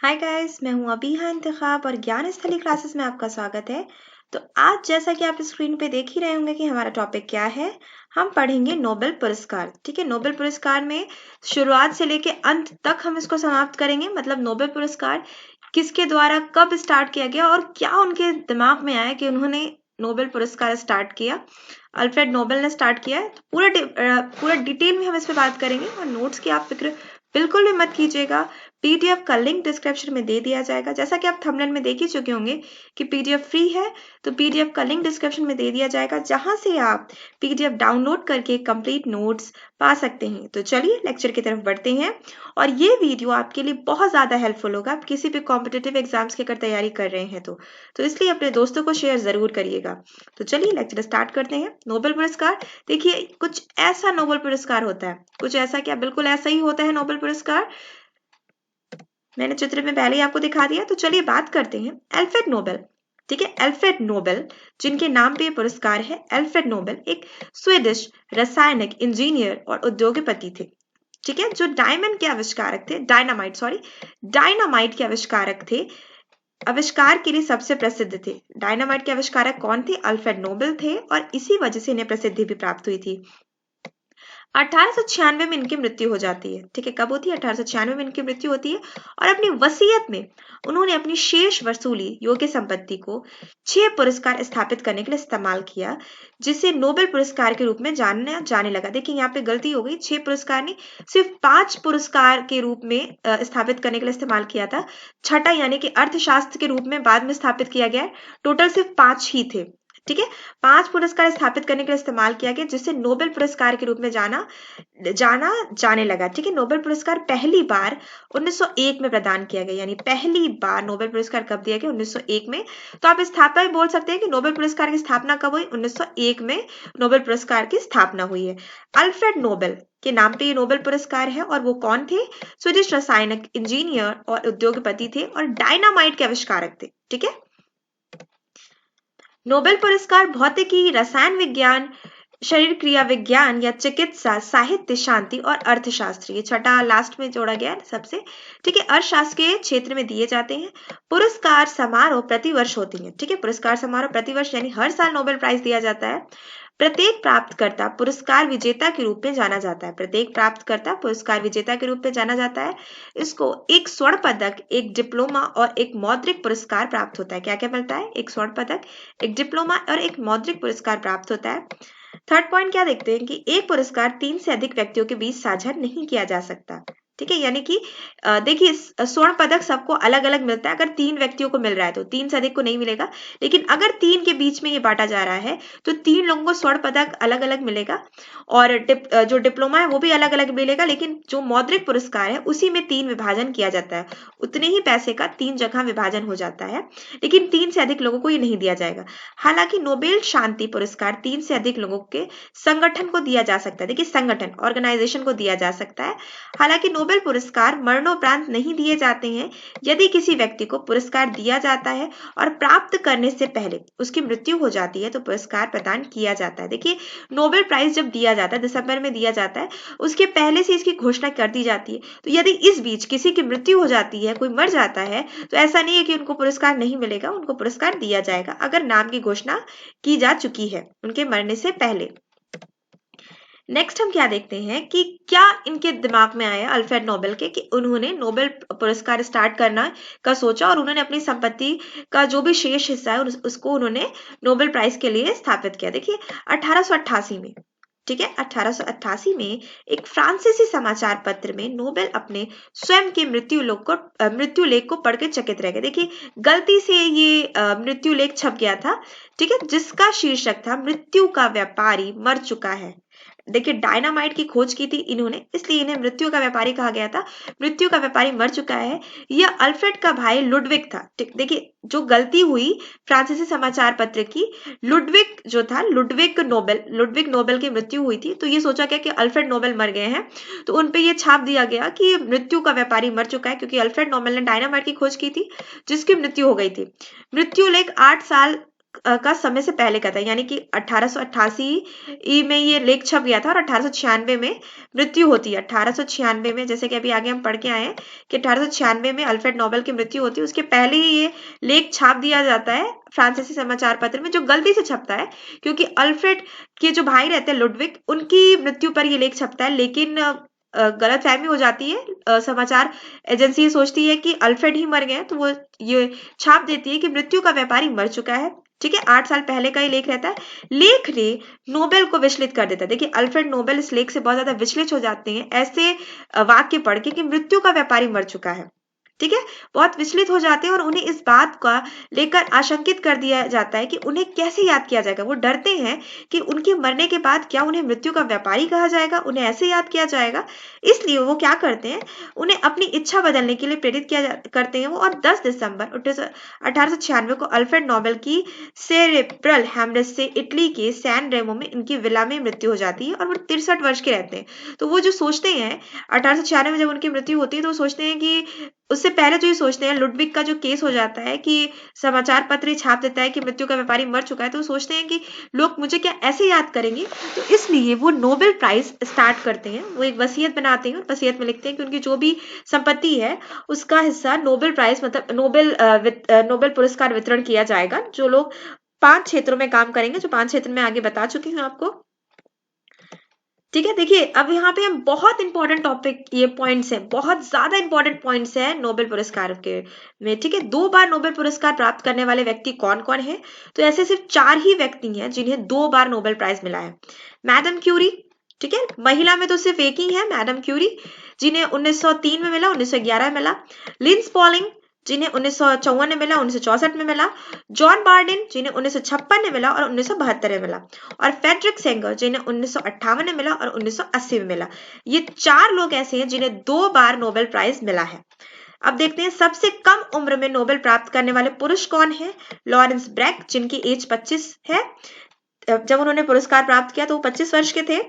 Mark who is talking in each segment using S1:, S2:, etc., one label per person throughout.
S1: Hi guys, मैं हूं अबीहा इंतखाब और ज्ञान स्थली क्लासेस में आपका स्वागत है। तो आज जैसा कि आप स्क्रीन पे देख ही रहे होंगे कि हमारा टॉपिक क्या है। हम पढ़ेंगे नोबेल पुरस्कार। ठीक है, नोबेल पुरस्कार में शुरुआत से लेके अंत तक हम इसको समाप्त करेंगे। मतलब नोबेल पुरस्कार किसके द्वारा कब स्टार्ट किया गया और क्या उनके दिमाग में आया कि उन्होंने नोबेल पुरस्कार स्टार्ट किया। अल्फ्रेड नोबेल ने स्टार्ट किया है। तो पूरा डिटेल में हम इस पे बात करेंगे और नोट्स की आप फिक्र बिल्कुल भी मत कीजिएगा। पीडीएफ का लिंक डिस्क्रिप्शन में दे दिया जाएगा। जैसा कि आप थंबनेल में देख ही चुके होंगे कि पीडीएफ फ्री है, तो पीडीएफ का लिंक डिस्क्रिप्शन में दे दिया जाएगा, जहां से आप पीडीएफ डाउनलोड करके कंप्लीट नोट्स पा सकते हैं। तो चलिए लेक्चर की तरफ बढ़ते हैं। और ये वीडियो आपके लिए बहुत ज़्यादा हेल्पफुल होगा। आप किसी भी कॉम्पिटिटिव एग्जाम्स की अगर तैयारी कर रहे हैं तो इसलिए अपने दोस्तों को शेयर ज़रूर करिएगा। तो चलिए लेक्चर स्टार्ट करते हैं। नोबेल पुरस्कार, देखिए कुछ ऐसा नोबेल पुरस्कार होता है, कुछ ऐसा क्या, बिल्कुल ऐसा ही होता है नोबेल पुरस्कार। मैंने चित्र में पहले ही आपको दिखा दिया। तो चलिए बात करते हैं अल्फ्रेड नोबेल। ठीक है, अल्फ्रेड नोबेल जिनके नाम पे पुरस्कार है। अल्फ्रेड नोबेल एक स्वीडिश रासायनिक इंजीनियर और उद्योगपति थे। ठीक है, जो डायमंड के आविष्कारक थे, डायनामाइट के आविष्कारक थे। आविष्कार के लिए सबसे प्रसिद्ध थे। डायनामाइट के आविष्कारक कौन थे? अल्फ्रेड नोबेल थे और इसी वजह से इन्हें प्रसिद्धि भी प्राप्त हुई थी। 1896 में इनकी मृत्यु हो जाती है। ठीक है, कब होती है? 1896 में इनकी मृत्यु होती है। और अपनी वसीयत में उन्होंने अपनी शेष वसूली योग्य संपत्ति को 6 पुरस्कार स्थापित करने के लिए इस्तेमाल किया, जिसे नोबेल पुरस्कार के रूप में जाना जाने लगा। देखिए यहाँ पे गलती हो गई, 6 पुरस्कार नहीं, सिर्फ 5 पुरस्कार के रूप में स्थापित करने के लिए इस्तेमाल किया था। छठा यानी कि अर्थशास्त्र के रूप में बाद में स्थापित किया गया है। टोटल सिर्फ 5 ही थे। ठीक है, 5 पुरस्कार स्थापित करने के लिए इस्तेमाल किया गया, जिसे नोबेल पुरस्कार के रूप में जाना जाने लगा। ठीक है, नोबेल पुरस्कार पहली बार 1901 में प्रदान किया गया। यानी पहली बार नोबेल पुरस्कार कब दिया गया? 1901 में। तो आप स्थापना भी बोल सकते हैं कि नोबेल पुरस्कार की स्थापना कब हुई? 1901 में नोबेल पुरस्कार की स्थापना हुई है। अल्फ्रेड नोबेल के नाम पे ये नोबेल पुरस्कार है। और वो कौन थे? स्वीडिश रासायनिक इंजीनियर और उद्योगपति थे और डायनामाइट के आविष्कारक थे। ठीक है, नोबेल पुरस्कार भौतिकी, रसायन विज्ञान, शरीर क्रिया विज्ञान या चिकित्सा, साहित्य, शांति और अर्थशास्त्र, ये छठा लास्ट में जोड़ा गया है सबसे। ठीक है, अर्थशास्त्र के क्षेत्र में दिए जाते हैं। पुरस्कार समारोह प्रतिवर्ष होती है। ठीक है, पुरस्कार समारोह प्रतिवर्ष यानी हर साल नोबेल प्राइज दिया जाता है। प्रत्येक प्राप्तकर्ता पुरस्कार विजेता के रूप में जाना जाता है। प्रत्येक प्राप्तकर्ता पुरस्कार विजेता के रूप में जाना जाता है। इसको एक स्वर्ण पदक, एक डिप्लोमा और एक मौद्रिक पुरस्कार प्राप्त होता है। क्या क्या मिलता है? एक स्वर्ण पदक, एक डिप्लोमा और एक मौद्रिक पुरस्कार प्राप्त होता है। थर्ड पॉइंट क्या देखते हैं कि एक पुरस्कार 3 से अधिक व्यक्तियों के बीच साझा नहीं किया जा सकता। ठीक है, यानी कि देखिए स्वर्ण पदक सबको अलग अलग मिलता है। अगर 3 व्यक्तियों को मिल रहा है तो 3 से अधिक को नहीं मिलेगा। लेकिन अगर 3 के बीच में ये बांटा जा रहा है तो 3 लोगों को स्वर्ण पदक अलग अलग मिलेगा। और जो डिप्लोमा है वो भी अलग अलग मिलेगा। लेकिन जो मौद्रिक पुरस्कार है उसी में 3 विभाजन किया जाता है। उतने ही पैसे का 3 जगह विभाजन हो जाता है। लेकिन 3 से अधिक लोगों को ये नहीं दिया जाएगा। हालांकि नोबेल शांति पुरस्कार 3 से अधिक लोगों के संगठन को दिया जा सकता है। देखिए संगठन, ऑर्गेनाइजेशन को दिया जा सकता है। हालांकि नोबेल पुरस्कार मरणोपरांत नहीं दिए जाते हैं। यदि किसी व्यक्ति को पुरस्कार दिया जाता है और प्राप्त करने से पहले उसकी मृत्यु हो जाती है तो पुरस्कार प्रदान किया जाता है। देखिए नोबेल प्राइज जब दिया जाता है, दिसंबर में दिया जाता है, उसके पहले से इसकी घोषणा कर दी जाती है। तो यदि इस बीच किसी की मृत्यु हो जाती है, कोई मर जाता है, तो ऐसा नहीं है कि उनको पुरस्कार नहीं मिलेगा, उनको पुरस्कार दिया जाएगा अगर नाम की घोषणा की जा चुकी है उनके मरने से पहले। नेक्स्ट हम क्या देखते हैं कि क्या इनके दिमाग में आया अल्फ्रेड नोबेल के कि उन्होंने नोबेल पुरस्कार स्टार्ट करना का सोचा और उन्होंने अपनी संपत्ति का जो भी शेष हिस्सा है उसको उन्होंने नोबेल प्राइज के लिए स्थापित किया। देखिए 1888 में, ठीक है, 1888 में एक फ्रांसीसी समाचार पत्र में नोबेल अपने स्वयं के मृत्यु लेख को पढ़ के चकित रह गए। देखिए गलती से ये मृत्यु लेख छप गया था। ठीक है, जिसका शीर्षक था मृत्यु का व्यापारी मर चुका है। देखिए डायनामाइट की खोज की थी इन्होंने, इसलिए इन्हें मृत्यु का व्यापारी कहा गया था। मृत्यु का व्यापारी मर चुका है। यह अल्फ्रेड का भाई लुडविग था। देखिए जो गलती हुई फ्रांसीसी समाचार पत्र की, लुडविग जो था, लुडविग नोबेल की मृत्यु हुई थी। तो ये सोचा गया कि अल्फ्रेड नोबेल मर गए हैं, तो उनपे ये छाप दिया गया कि मृत्यु का व्यापारी मर चुका है, क्योंकि अल्फ्रेड नोबेल ने डायनामाइट की खोज की थी जिसकी मृत्यु हो गई थी। मृत्यु लेख 8 साल का समय से पहले का था, यानी कि 1888 में ये लेख छप गया था और 1896 में मृत्यु होती है। 1896 में, जैसे कि अभी आगे हम पढ़ के आए हैं कि 1896 में अल्फ्रेड नोबेल की मृत्यु होती है, उसके पहले ही ये लेख छाप दिया जाता है फ्रांसीसी समाचार पत्र में, जो गलती से छपता है क्योंकि अल्फ्रेड के जो भाई रहते हैं लुडविग, उनकी मृत्यु पर ये लेख छपता है, लेकिन गलतफहमी हो जाती है। समाचार एजेंसी सोचती है कि अल्फ्रेड ही मर गए, तो वो ये छाप देती है कि मृत्यु का व्यापारी मर चुका है। ठीक है, 8 साल पहले का ही लेख रहता है। लेख ने नोबेल को विचलित कर देता है। देखिए, अल्फ्रेड नोबेल इस लेख से बहुत ज्यादा विचलित हो जाते हैं ऐसे वाक्य पढ़ के कि मृत्यु का व्यापारी मर चुका है। ठीक है, बहुत विचलित हो जाते हैं और उन्हें इस बात का लेकर आशंकित कर दिया जाता है कि उन्हें कैसे याद किया जाएगा। वो डरते हैं कि उनके मरने के बाद क्या उन्हें मृत्यु का व्यापारी कहा जाएगा, उन्हें ऐसे याद किया जाएगा। इसलिए वो क्या करते हैं, उन्हें अपनी इच्छा बदलने के लिए प्रेरित करते हैं वो, और 10 दिसंबर 1896 को अल्फ्रेड नोबेल की सेरेब्रल हेमरेज से इटली के सैन रेमो में इनकी विला में मृत्यु हो जाती है और वो 63 वर्ष के रहते हैं। तो वो जो सोचते हैं 1896 में जब उनकी मृत्यु होती है, तो वो सोचते हैं कि उससे पहले जो ये सोचते हैं, लुडविग का जो केस हो जाता है कि समाचार पत्र छाप देता है कि मृत्यु का व्यापारी मर चुका है, तो सोचते हैं कि लोग मुझे क्या ऐसे याद करेंगे। तो इसलिए वो नोबेल प्राइज स्टार्ट करते हैं। वो एक वसीयत बनाते हैं, वसीयत में लिखते हैं कि उनकी जो भी संपत्ति है उसका हिस्सा नोबेल प्राइज मतलब नोबेल पुरस्कार वितरण किया जाएगा। जो लोग 5 क्षेत्रों में काम करेंगे, जो 5 क्षेत्र में आगे बता चुकी हूँ आपको। ठीक है, देखिए अब यहाँ पे हम बहुत इंपॉर्टेंट टॉपिक, ये पॉइंट्स हैं, बहुत ज्यादा इंपॉर्टेंट पॉइंट्स हैं नोबेल पुरस्कार के में। ठीक है, 2 बार नोबेल पुरस्कार प्राप्त करने वाले व्यक्ति कौन कौन है, तो ऐसे सिर्फ 4 ही व्यक्ति हैं जिन्हें 2 बार नोबेल प्राइज मिला है। मैडम क्यूरी, ठीक है, महिला में तो सिर्फ एक ही है, मैडम क्यूरी, जिन्हें 1903 में मिला, 1911 में मिला। लिंस पॉलिंग, जिन्हें 1954 में मिला, 1964 में मिला। जॉन बार्डिन, जिन्हें 1956 में मिला और 1972 में मिला। और फेडरिक सेंगर, जिन्हें 1958 में मिला और 1980 में मिला। ये 4 लोग ऐसे हैं जिन्हें 2 बार नोबेल प्राइज मिला है। अब देखते हैं सबसे कम उम्र में नोबेल प्राप्त करने वाले पुरुष कौन है। लॉरेंस ब्रैक, जिनकी एज 25 है। जब उन्होंने पुरस्कार प्राप्त किया तो वो 25 वर्ष के थे।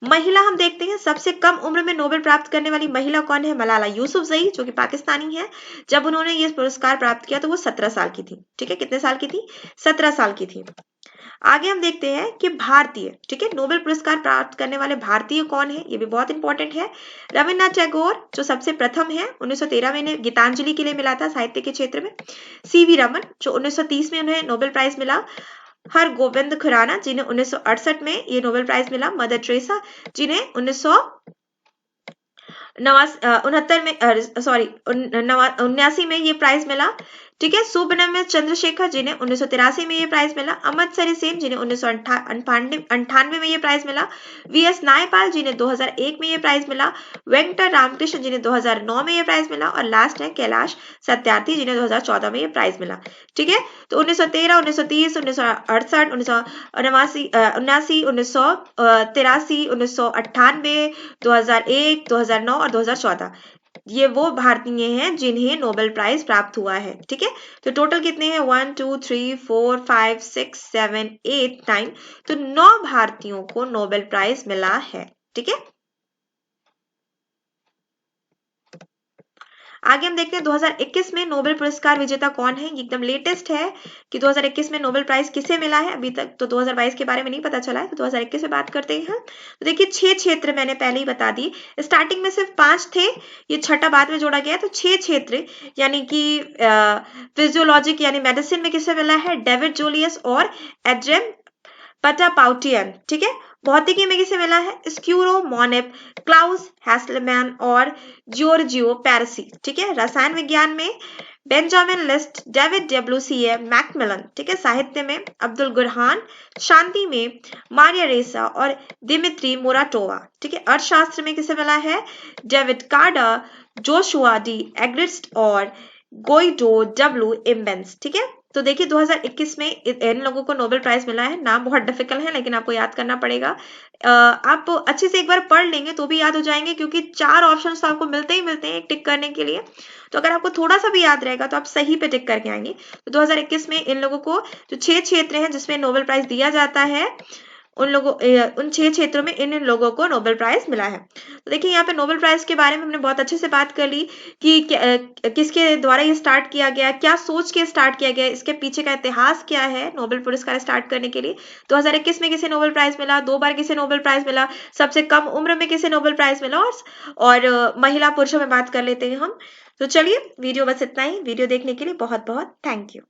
S1: महिला हम देखते हैं, सबसे कम उम्र में नोबेल प्राप्त करने वाली महिला कौन है, मलाला यूसुफजई, जो कि पाकिस्तानी है। जब उन्होंने ये पुरस्कार प्राप्त किया तो वो 17 साल की थी। ठीक है, कितने साल की थी, 17 साल की थी। आगे हम देखते हैं कि भारतीय, ठीक है, नोबेल पुरस्कार प्राप्त करने वाले भारतीय कौन है, ये भी बहुत इंपॉर्टेंट है। रविन्द्रनाथ टैगोर, जो सबसे प्रथम है, 1913 में इन्हें गीतांजलि के लिए मिला था साहित्य के क्षेत्र में। सीवी रमन, जो 1930 में उन्हें नोबेल प्राइज मिला। हर गोविंद खुराना, जिन्हें 1968 में ये नोबेल प्राइज मिला। मदर टेरेसा, जिन्हें 1979 में ये प्राइज मिला। ठीक है, सुब्रमण्यम चंद्रशेखर, जिन्हें 1983 में ये प्राइज मिला। अमृतसरी सेन, जिन्हें 1998 में ये प्राइज मिला। वीएस नायपाल, जिन्हें 2001 में ये प्राइज मिला। वेंकट रामकृष्ण, जिन्हें 2009 में ये प्राइज मिला। और लास्ट है कैलाश सत्यार्थी, जिन्हें 2014 में ये प्राइज मिला। ठीक है, तो 1913, 1930, 1968, 1979, 1983, 1998, 2001, 2009 और 2014, ये वो भारतीय हैं जिन्हें नोबेल प्राइज प्राप्त हुआ है। ठीक है, तो टोटल कितने हैं, 1 2 3 4 5 6 7 8 9, तो 9 भारतीयों को नोबेल प्राइज मिला है। ठीक है, आगे हम देखते हैं 2021 में नोबेल पुरस्कार विजेता कौन है। एकदम लेटेस्ट है कि 2021 में नोबेल प्राइज किसे मिला है। अभी तक तो 2022 के बारे में नहीं पता चला है, तो 2021 में बात करते हैं। तो देखिए 6 क्षेत्र मैंने पहले ही बता दिए। स्टार्टिंग में सिर्फ 5 थे, ये छठा बाद में जोड़ा गया, तो 6 क्षेत्र, यानी कि फिजियोलॉजी यानी मेडिसिन में किसे मिला है, डेविड जोलियस और एड्रियन पटापाउटियन। ठीक है, भौतिकी में किसे मिला है, स्क्यूरो मोनिप, क्लाउस हैसलमैन और जॉर्जियो पैरसी। ठीक है, रसायन विज्ञान में बेंजामिन लिस्ट, डेविड डब्ल्यूसीए मैकमिलन। ठीक है, साहित्य में अब्दुल गुरहान, शांति में मारिया रेसा और दिमित्री मोराटोवा। ठीक है, अर्थशास्त्र में किसे मिला है, डेविड कार्डा, जोशुआ डी एग्रिस्ट और गोइडो डब्ल्यू इम्बेंस। ठीक है, तो देखिए 2021 में इन लोगों को नोबेल प्राइज मिला है। नाम बहुत डिफिकल्ट है लेकिन आपको याद करना पड़ेगा। आप अच्छे से एक बार पढ़ लेंगे तो भी याद हो जाएंगे, क्योंकि 4 ऑप्शंस तो आपको मिलते ही मिलते हैं एक टिक करने के लिए। तो अगर आपको थोड़ा सा भी याद रहेगा तो आप सही पे टिक करके आएंगे। तो 2021 में इन लोगों को जो 6 क्षेत्र हैं जिसमें नोबेल प्राइज दिया जाता है, उन 6 क्षेत्रों में इन लोगों को नोबेल प्राइज मिला है। तो देखिए यहाँ पे नोबेल प्राइज के बारे में हमने बहुत अच्छे से बात कर ली कि किसके द्वारा ये स्टार्ट किया गया, क्या सोच के स्टार्ट किया गया, इसके पीछे का इतिहास क्या है नोबेल पुरस्कार स्टार्ट करने के लिए। 2021 में किसे नोबेल प्राइज मिला, 2 बार किसे नोबेल प्राइज मिला, सबसे कम उम्र में किसे नोबेल प्राइज मिला, और महिला पुरुषों में बात कर लेते हैं हम। तो चलिए वीडियो बस इतना ही। वीडियो देखने के लिए बहुत बहुत थैंक यू।